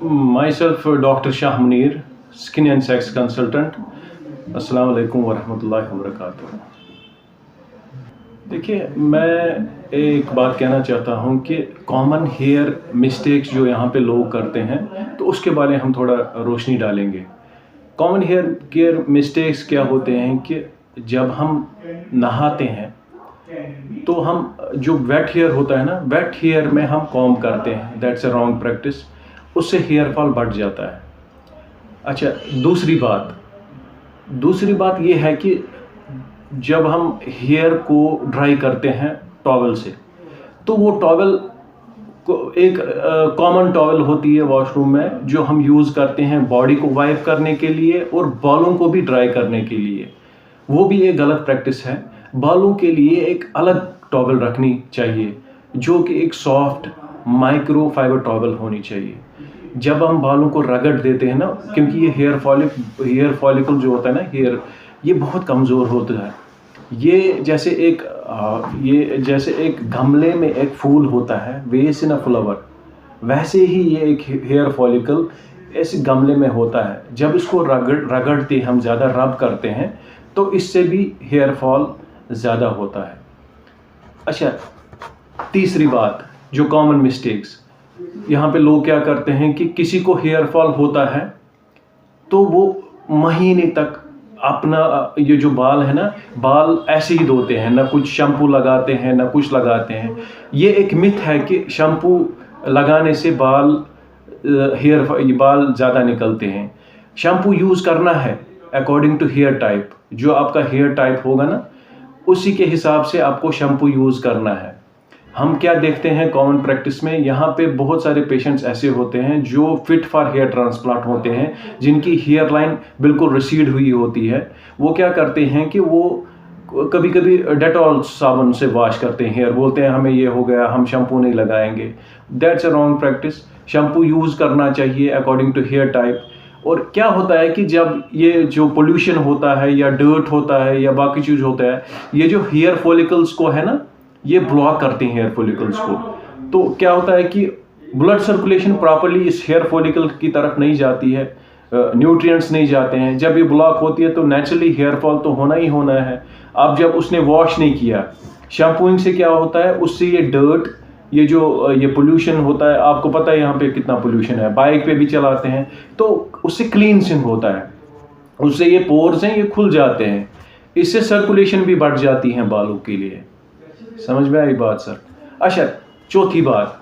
My self doctor Shah Munir, skin and sex consultant. अस्सलाम वालेकुम वरहमतुल्लाहि वबरकातुहू। देखिए, मैं एक बात कहना चाहता हूँ कि कॉमन हेयर मिस्टेक्स जो यहाँ पे लोग करते हैं, तो उसके बारे में हम थोड़ा रोशनी डालेंगे। कॉमन हेयर केयर मिस्टेक्स क्या होते हैं कि जब हम नहाते हैं तो हम जो वेट हेयर होता है ना, वेट हेयर में हम कॉम्ब करते हैं। That's a wrong practice. उससे हेयर फॉल बढ़ जाता है। अच्छा, दूसरी बात ये है कि जब हम हेयर को ड्राई करते हैं टॉवल से, तो वो टॉवल को एक कॉमन टॉवल होती है वॉशरूम में जो हम यूज़ करते हैं बॉडी को वाइप करने के लिए और बालों को भी ड्राई करने के लिए। वो भी एक गलत प्रैक्टिस है। बालों के लिए एक अलग टॉवल रखनी चाहिए जो कि एक सॉफ्ट माइक्रो फाइबर टॉवल होनी चाहिए। जब हम बालों को रगड़ देते हैं ना, क्योंकि ये हेयर फॉलिकल जो होता है ना, हेयर ये बहुत कमज़ोर होता है। ये जैसे एक गमले में एक फूल होता है, वेस इन अ फ्लावर, वैसे ही ये एक हेयर फॉलिकल ऐसे गमले में होता है। जब इसको रगड़ते हम ज़्यादा रब करते हैं तो इससे भी हेयर फॉल ज़्यादा होता है। अच्छा, तीसरी बात जो कॉमन मिस्टेक्स यहाँ पे लोग क्या करते हैं कि किसी को हेयर फॉल होता है तो वो महीने तक अपना ये जो बाल है ना, बाल ऐसे ही धोते हैं, ना कुछ शैम्पू लगाते हैं ना कुछ लगाते हैं। ये एक मिथ है कि शैम्पू लगाने से बाल ज़्यादा निकलते हैं। शैम्पू यूज़ करना है अकॉर्डिंग टू हेयर टाइप। जो आपका हेयर टाइप होगा ना, उसी के हिसाब से आपको शैम्पू यूज़ करना है। हम क्या देखते हैं कॉमन प्रैक्टिस में, यहाँ पे बहुत सारे पेशेंट्स ऐसे होते हैं जो फिट फॉर हेयर ट्रांसप्लांट होते हैं, जिनकी हेयर लाइन बिल्कुल रिसीड हुई होती है। वो क्या करते हैं कि वो कभी कभी डेटॉल साबुन से वॉश करते हैं हेयर, बोलते हैं हमें ये हो गया, हम शैम्पू नहीं लगाएंगे। That's a wrong practice. Shampoo use करना चाहिए अकॉर्डिंग टू हेयर टाइप। और क्या होता है कि जब ये जो पोल्यूशन होता है या डर्ट होता है या बाकी चीज़ होता है, ये जो हेयर फॉलिकल्स को है ना, ये ब्लॉक करते हैं हेयर फॉलिकल्स को। तो क्या होता है कि ब्लड सर्कुलेशन प्रॉपर्ली इस हेयर फॉलिकल की तरफ नहीं जाती है, न्यूट्रिएंट्स नहीं जाते हैं। जब ये ब्लॉक होती है तो नेचुरली हेयर फॉल तो होना ही होना है। अब जब उसने वॉश नहीं किया, शैम्पूइंग से क्या होता है, उससे ये डर्ट, ये पोल्यूशन होता है, आपको पता है यहाँ पे कितना पोल्यूशन है, बाइक पे भी चलाते हैं, तो उससे क्लींसिंग होता है, उससे ये पोर्स हैं ये खुल जाते हैं, इससे सर्कुलेशन भी बढ़ जाती है बालों के लिए। समझ में आई बात सर? अच्छा, चौथी बात,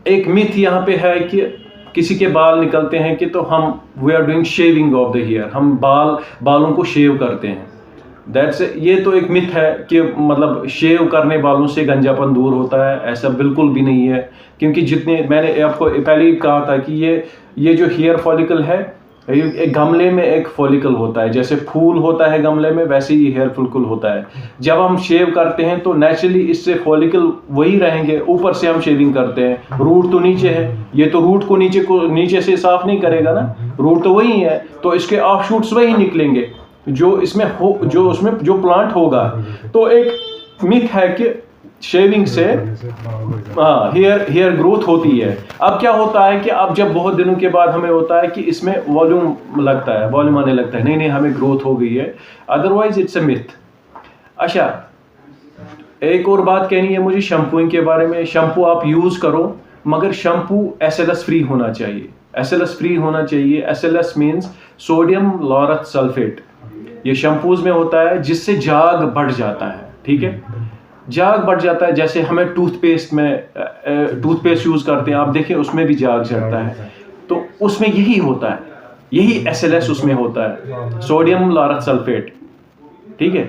एक मिथ यहाँ पे है कि किसी के बाल निकलते हैं कि तो हम we are doing shaving of the hair, हम बालों को शेव करते हैं। ये तो एक मिथ है कि मतलब शेव करने बालों से गंजापन दूर होता है। ऐसा बिल्कुल भी नहीं है, क्योंकि जितने मैंने आपको पहले ही कहा था कि ये जो हेयर फॉलिकल है, एक गमले में एक फॉलिकल होता है, जैसे फूल होता है गमले में, वैसे ही हेयर फॉलिकल होता है। जब हम शेव करते हैं तो नेचुरली इससे फॉलिकल वही रहेंगे, ऊपर से हम शेविंग करते हैं, रूट तो नीचे है, ये तो रूट को नीचे से साफ नहीं करेगा ना, रूट तो वही है, तो इसके ऑफ शूट्स वही निकलेंगे जो उसमें जो प्लांट होगा। तो एक मिथ है कि शेविंग से हेयर ग्रोथ होती है। अब क्या होता है कि अब जब बहुत दिनों के बाद हमें होता है कि इसमें वॉल्यूम आने लगता है, नहीं हमें ग्रोथ हो गई है, अदरवाइज इट्स अ मिथ। अच्छा, एक और बात कहनी है मुझे शैम्पूइंग के बारे में। शैम्पू आप यूज करो, मगर शैम्पू SLS फ्री होना चाहिए। SLS फ्री होना चाहिए। SLS means sodium laureate sulphate. ये शैम्पूज में होता है जिससे झाग बढ़ जाता है। ठीक है, झाग बढ़ जाता है। जैसे हमें टूथपेस्ट यूज करते हैं, आप देखिए उसमें भी झाग चढ़ता है, तो उसमें यही होता है, यही SLS उसमें होता है, सोडियम लॉरेट सल्फेट। ठीक है,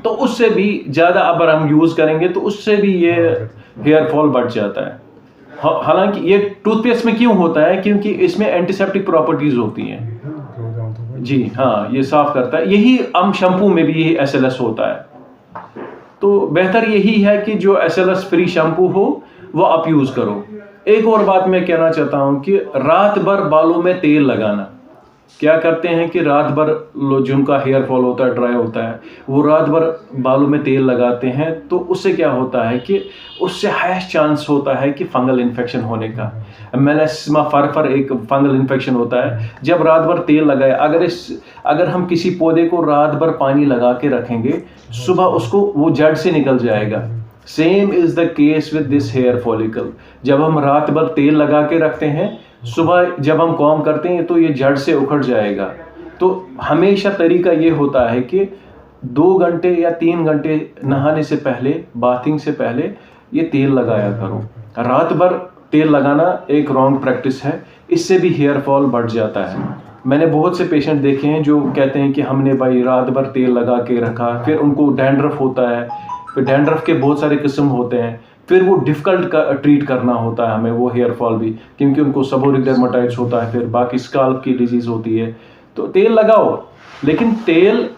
तो उससे भी ज़्यादा अगर हम यूज़ करेंगे तो उससे भी ये हेयर फॉल बढ़ जाता है। हालांकि ये टूथपेस्ट में क्यों होता है, क्योंकि इसमें एंटीसेप्टिक प्रॉपर्टीज होती हैं। जी हाँ, ये साफ करता है। यही शैम्पू में भी यही SLS होता है। तो बेहतर यही है कि जो SLS फ्री शैम्पू हो वो आप यूज़ करो। एक और बात मैं कहना चाहता हूँ कि रात भर बालों में तेल लगाना, क्या करते हैं कि रात भर जिनका हेयर फॉल होता है, ड्राई होता है, वो रात भर बालों में तेल लगाते हैं, तो उससे क्या होता है कि उससे हाईएस्ट चांस होता है कि फंगल इन्फेक्शन होने का। मेलास्मा फर एक फंगल इन्फेक्शन होता है जब रात भर तेल लगाए। अगर हम किसी पौधे को रात भर पानी लगा के रखेंगे, सुबह उसको वो जड़ से निकल जाएगा। Same is the case with this hair follicle. जब हम रात भर तेल लगा के रखते हैं, सुबह जब हम कॉम्ब करते हैं तो ये जड़ से उखड़ जाएगा। तो हमेशा तरीका ये होता है कि 2 घंटे या 3 घंटे नहाने से पहले, बाथिंग से पहले ये तेल लगाया करो। रात भर तेल लगाना एक रॉन्ग प्रैक्टिस है, इससे भी हेयर फॉल बढ़ जाता है। मैंने बहुत से पेशेंट देखे हैं जो कहते हैं कि हमने भाई रात भर तेल लगा के रखा, फिर उनको डैंड्रफ होता है। फिर डैंड्रफ के बहुत सारे किस्म होते हैं, फिर वो डिफ़िकल्ट ट्रीट करना होता है हमें वो हेयर फॉल भी, क्योंकि उनको सेबोरिक डर्मेटाइटिस होता है, फिर बाकी स्काल्प की डिजीज़ होती है। तो तेल लगाओ, लेकिन तेल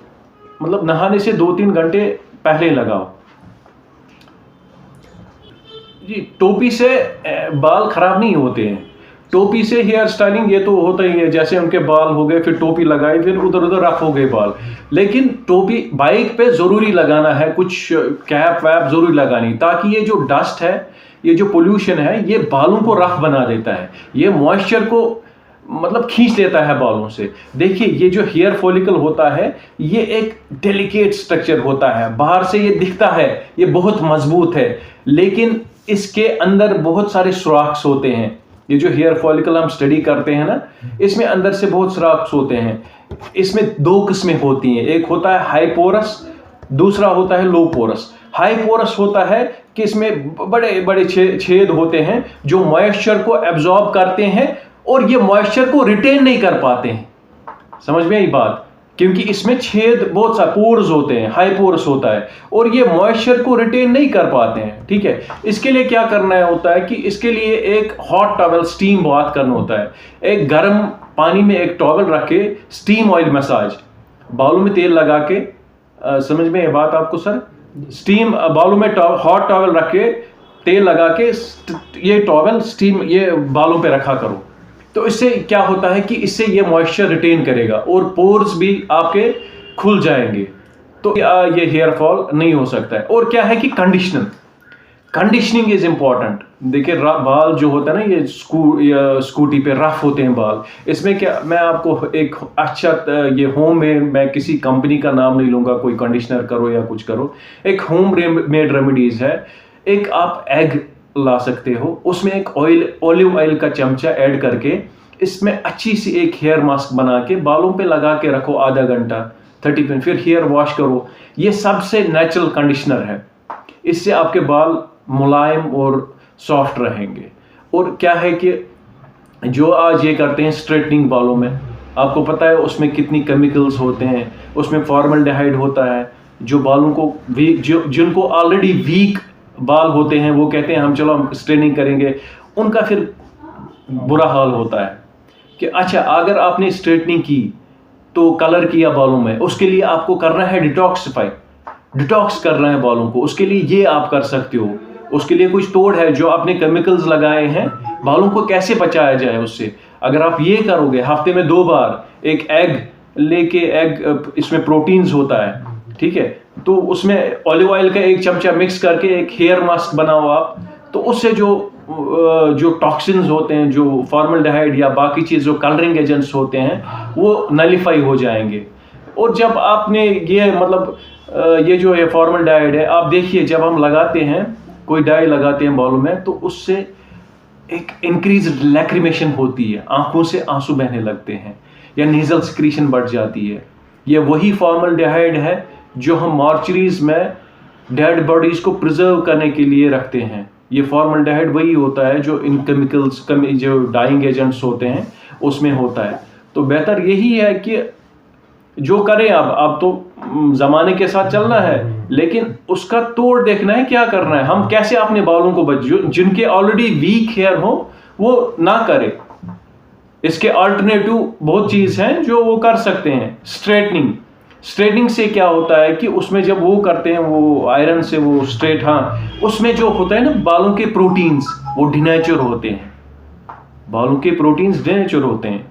मतलब नहाने से 2-3 घंटे पहले लगाओ। जी, टोपी से बाल खराब नहीं होते हैं। टोपी से हेयर स्टाइलिंग ये तो होता ही है, जैसे उनके बाल हो गए, फिर टोपी लगाई, फिर उधर उधर रफ हो गए बाल। लेकिन टोपी बाइक पे ज़रूरी लगाना है, कुछ कैप वैप ज़रूरी लगानी, ताकि ये जो डस्ट है, ये जो पोल्यूशन है, ये बालों को रफ बना देता है, ये मॉइस्चर को मतलब खींच लेता है बालों से। देखिए, ये जो हेयर फॉलिकल होता है, ये एक डेलिकेट स्ट्रक्चर होता है। बाहर से ये दिखता है ये बहुत मजबूत है, लेकिन इसके अंदर बहुत सारे सुराख होते हैं। ये जो हेयर फॉलिकल हम स्टडी करते हैं ना, इसमें अंदर से बहुत सुराख होते हैं। इसमें 2 किस्में होती हैं, एक होता है हाई पोरस, दूसरा होता है लो पोरस। हाई पोरस होता है कि इसमें बड़े बड़े छेद होते हैं जो मॉइस्चर को एब्जॉर्ब करते हैं और ये मॉइस्चर को रिटेन नहीं कर पाते हैं। समझ में आई बात? क्योंकि इसमें छेद बहुत सारे पोर्स होते हैं, हाई पोरस होता है, और ये मॉइस्चर को रिटेन नहीं कर पाते हैं। ठीक है, इसके लिए क्या करना होता है कि इसके लिए एक हॉट टॉवल, स्टीम बाथ करना होता है। एक गर्म पानी में एक टॉवल रख के स्टीम ऑयल मसाज, बालों में तेल लगा के, समझ में ये बात आपको सर? स्टीम बालों में हॉट टॉवल रख के तेल लगा के ये टॉवल स्टीम ये बालों पे रखा करो। तो इससे क्या होता है कि इससे ये मॉइस्चर रिटेन करेगा और पोर्स भी आपके खुल जाएंगे, तो ये हेयर फॉल नहीं हो सकता है। और क्या है कि कंडीशनिंग इज इंपॉर्टेंट। देखिए, बाल जो होता है ना, ये स्कूटी पे रफ होते हैं बाल, इसमें क्या, मैं आपको एक अच्छा ये होम में, मैं किसी कंपनी का नाम नहीं लूंगा, कोई कंडीशनर करो या कुछ करो, एक होम मेड रेमेडीज है। एक आप एग ला सकते हो, उसमें एक ऑलिव ऑयल का चमचा ऐड करके इसमें अच्छी सी एक हेयर मास्क बना के बालों पे लगा के रखो आधा घंटा, 30 मिनट, फिर हेयर वॉश करो। ये सबसे नेचुरल कंडीशनर है, इससे आपके बाल मुलायम और सॉफ्ट रहेंगे। और क्या है कि जो आज ये करते हैं स्ट्रेटनिंग बालों में, आपको पता है उसमें कितनी केमिकल्स होते हैं, उसमें फॉर्मल्डिहाइड होता है, जो बालों को जिनको ऑलरेडी वीक बाल होते हैं, वो कहते हैं हम स्ट्रेनिंग करेंगे, उनका फिर बुरा हाल होता है कि अच्छा, अगर आपने स्ट्रेटनिंग की तो कलर किया बालों में, उसके लिए आपको करना है डिटॉक्स करना है बालों को, उसके लिए ये आप कर सकते हो। उसके लिए कुछ तोड़ है, जो आपने केमिकल्स लगाए हैं, बालों को कैसे बचाया जाए उससे। अगर आप ये करोगे, हफ्ते में 2 बार एक एग लेके, एग इसमें प्रोटीन्स होता है, ठीक है, तो उसमें ऑलिव ऑयल का एक चमचा मिक्स करके एक हेयर मास्क बनाओ आप, तो उससे जो टॉक्सिन्स होते हैं, जो फॉर्मल्डिहाइड या बाकी चीज़ जो कलरिंग एजेंट्स होते हैं, वो नलिफाई हो जाएंगे। और जब आपने ये मतलब ये जो है फॉर्मल्डिहाइड है, आप देखिए जब हम लगाते हैं, कोई डाई लगाते हैं बालों में, तो उससे एक इंक्रीज लैक्रिमेशन होती है, आंखों से आंसू बहने लगते हैं, या नीजल सिक्रीशन बढ़ जाती है। ये वही फॉर्मल्डिहाइड है जो हम मॉर्चरीज में डेड बॉडीज को प्रिजर्व करने के लिए रखते हैं। ये फॉर्मल्डिहाइड वही होता है जो इन केमिकल्स, जो डाइंग एजेंट्स होते हैं, उसमें होता है। तो बेहतर यही है कि जो करें, अब तो ज़माने के साथ चलना है, लेकिन उसका तोड़ देखना है, क्या करना है, हम कैसे अपने बालों को जिनके ऑलरेडी वीक हेयर हो वो ना करें। इसके अल्टरनेटिव बहुत चीज़ हैं जो वो कर सकते हैं। स्ट्रेटनिंग से क्या होता है कि उसमें जब वो करते हैं, वो आयरन से वो स्ट्रेट, हाँ, उसमें जो होता है ना, बालों के प्रोटीन्स वो डिनेचर होते हैं, बालों के प्रोटीन्स डिनेचर होते हैं।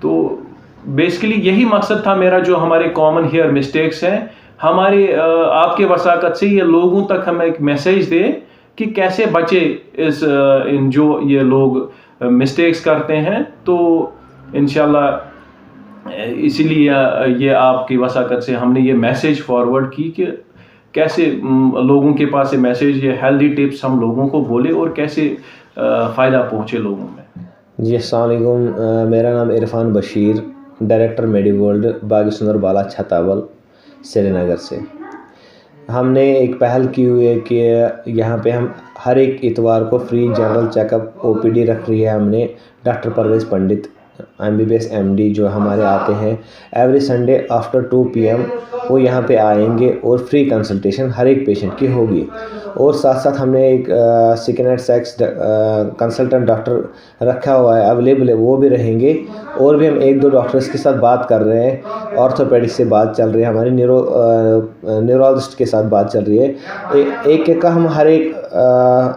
तो बेसिकली यही मकसद था मेरा, जो हमारे कॉमन हेयर मिस्टेक्स हैं हमारे आपके वसाकत से ये लोगों तक हम एक मैसेज दे कि कैसे बचे इन जो ये लोग मिस्टेक्स करते हैं। तो इंशाल्लाह इसीलिए ये आपकी वसाकत से हमने ये मैसेज फॉरवर्ड की कि कैसे लोगों के पास ये मैसेज, ये हेल्दी टिप्स हम लोगों को बोले और कैसे फ़ायदा पहुँचे लोगों में। जी अस्सलाम वालेकुम, मेरा नाम इरफान बशीर, डायरेक्टर मेडिवर्ल्ड बागी सुंदर बाला छतावल श्रीनगर से। हमने एक पहल की हुई है कि यहाँ पे हम हर एक इतवार को फ्री जनरल चेकअप ओपीडी रख रही है हमने। डॉक्टर परवेज़ पंडित MBBS MD जो हमारे आते हैं एवरी संडे आफ्टर 2 PM, वो यहाँ पे आएंगे और फ्री कंसल्टेशन हर एक पेशेंट की होगी। और साथ साथ हमने एक second and sex consultant doctor रखा हुआ है, अवेलेबल है, वो भी रहेंगे। और भी हम 1-2 डॉक्टर्स के साथ बात कर रहे हैं, ऑर्थोपेडिक से बात चल रही है, हमारी न्यूरोलॉजिस्ट के साथ बात चल रही है। एक का हम हर एक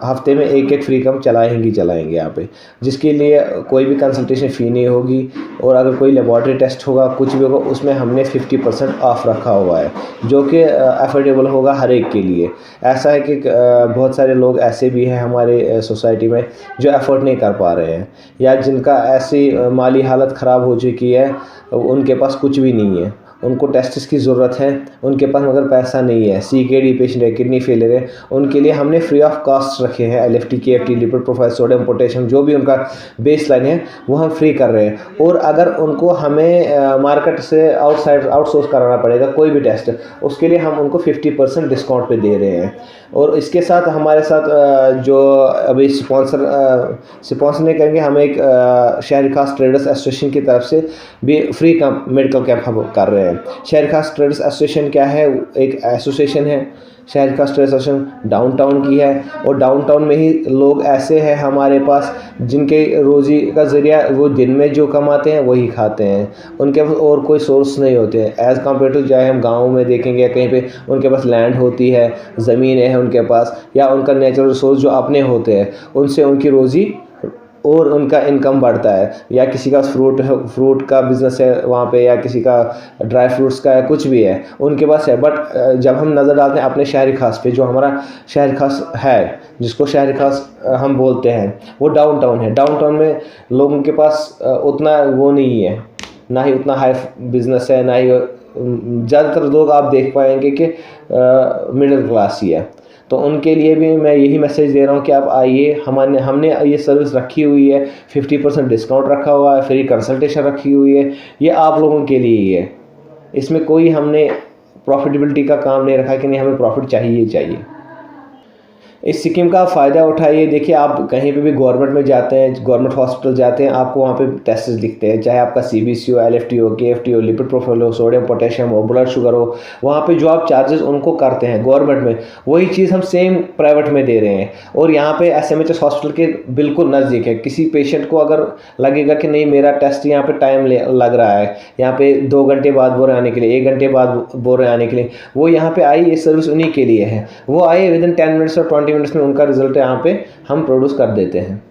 हफ्ते में एक फ्री कम चलाएंगे यहाँ पे, जिसके लिए कोई भी कंसल्टेशन फ़ी नहीं होगी। और अगर कोई लेबॉरेटरी टेस्ट होगा, कुछ भी होगा, उसमें हमने 50% ऑफ रखा हुआ है, जो कि अफोर्डेबल होगा हर एक के लिए। ऐसा है कि बहुत सारे लोग ऐसे भी हैं हमारे सोसाइटी में जो अफोर्ड नहीं कर पा रहे हैं, या जिनका ऐसी माली हालत ख़राब हो चुकी है, उनके पास कुछ भी नहीं है, उनको टेस्ट्स की ज़रूरत है, उनके पास मगर पैसा नहीं है, CKD पेशेंट है, किडनी फेलियर है, उनके लिए हमने फ्री ऑफ कास्ट रखे हैं। LFT KFT lipid profile sodium potassium जो भी उनका बेस लाइन है वो हम फ्री कर रहे हैं। और अगर उनको हमें मार्केट से आउटसोर्स कराना पड़ेगा कोई भी टेस्ट, उसके लिए हम उनको 50% डिस्काउंट पे दे रहे हैं। और इसके साथ हमारे साथ जो अभी स्पॉन्सर नहीं करेंगे, हम एक शहरी खास ट्रेडर्स एसोसिएशन की तरफ से भी फ्री मेडिकल कैंप हम कर रहे हैं। शहरी खास ट्रेडर्स एसोसिएशन क्या है? एक एसोसिएशन है, शहरी खास ट्रेडर्स एसोसिएशन डाउनटाउन की है। और डाउनटाउन में ही लोग ऐसे हैं हमारे पास जिनके रोज़ी का ज़रिया वो दिन में जो कमाते हैं वही खाते हैं, उनके पास और कोई सोर्स नहीं होते हैं एज़ कम्पेयर टू, चाहे हम गाँव में देखेंगे या कहीं पे उनके पास लैंड होती है, ज़मीन है उनके पास, या उनका नेचुरल रिसोर्स जो अपने होते हैं, उनसे उनकी रोज़ी और उनका इनकम बढ़ता है। या किसी का फ्रूट का बिज़नेस है वहाँ पे, या किसी का ड्राई फ्रूट्स का है, कुछ भी है उनके पास है। बट जब हम नज़र डालते हैं अपने शहरी खास पे, जो हमारा शहरी खास है जिसको शहरी खास हम बोलते हैं, वो डाउनटाउन है। डाउनटाउन में लोगों के पास उतना वो नहीं है, ना ही उतना हाई बिज़नेस है, ना ही ज़्यादातर लोग आप देख पाएंगे कि मिडिल क्लास ही है। तो उनके लिए भी मैं यही मैसेज दे रहा हूँ कि आप आइए, हमने ये सर्विस रखी हुई है, 50% डिस्काउंट रखा हुआ है, फ्री कंसल्टेशन रखी हुई है, ये आप लोगों के लिए ही है। इसमें कोई हमने प्रॉफिटेबिलिटी का काम नहीं रखा कि नहीं हमें प्रॉफिट चाहिए ही चाहिए। इस स्कीम का फ़ायदा उठाइए। देखिए, आप कहीं पे भी गवर्नमेंट में जाते हैं, गवर्नमेंट हॉस्पिटल जाते हैं, आपको वहाँ पे टेस्ट दिखते हैं, चाहे आपका CBC हो, LFT हो, KFT हो, लिपिड प्रोफाइल हो, सोडियम पोटेशियम हो, ब्लड शुगर हो, वहाँ पे जो आप चार्जेस उनको करते हैं गवर्नमेंट में, वही चीज़ हम सेम प्राइवेट में दे रहे हैं। और यहाँ पे SMHS हॉस्पिटल के बिल्कुल नज़दीक है। किसी पेशेंट को अगर लगेगा कि नहीं मेरा टेस्ट यहाँ पर टाइम लग रहा है, यहाँ पर 2 घंटे बाद बोल रहे आने के लिए, 1 घंटे बाद बोल रहे आने के लिए, वो यहाँ पर आए, ये सर्विस उन्हीं के लिए है। वो आए, विदिन 10 मिनट्स और 20 मिनट्स में उनका रिजल्ट यहाँ पे हम प्रोड्यूस कर देते हैं।